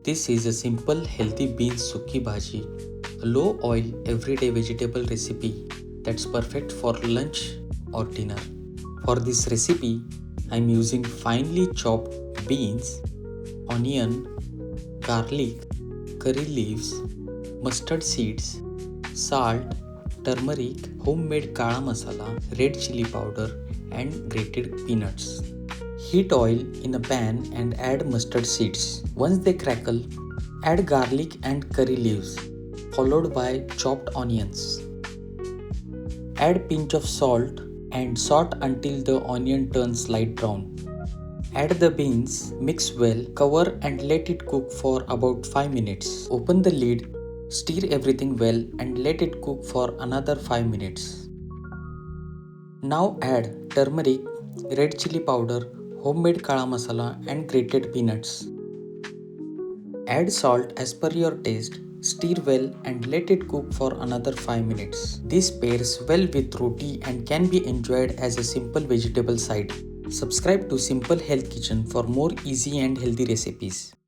This is a simple healthy beans sukki bhaji, a low oil everyday vegetable recipe that's perfect for lunch or dinner. For this recipe, I'm using finely chopped beans, onion, garlic, curry leaves, mustard seeds, salt, turmeric, homemade kala masala, red chilli powder, and grated peanuts. Heat oil in a pan and add mustard seeds. Once they crackle, add garlic and curry leaves, followed by chopped onions. Add pinch of salt and saute until the onion turns light brown. Add the beans, mix well, cover and let it cook for about 5 minutes. Open the lid, stir everything well and let it cook for another 5 minutes. Now add turmeric, red chilli powder, homemade kala masala and grated peanuts. Add salt as per your taste, stir well and let it cook for another 5 minutes. This pairs well with roti and can be enjoyed as a simple vegetable side. Subscribe to Simple Health Kitchen for more easy and healthy recipes.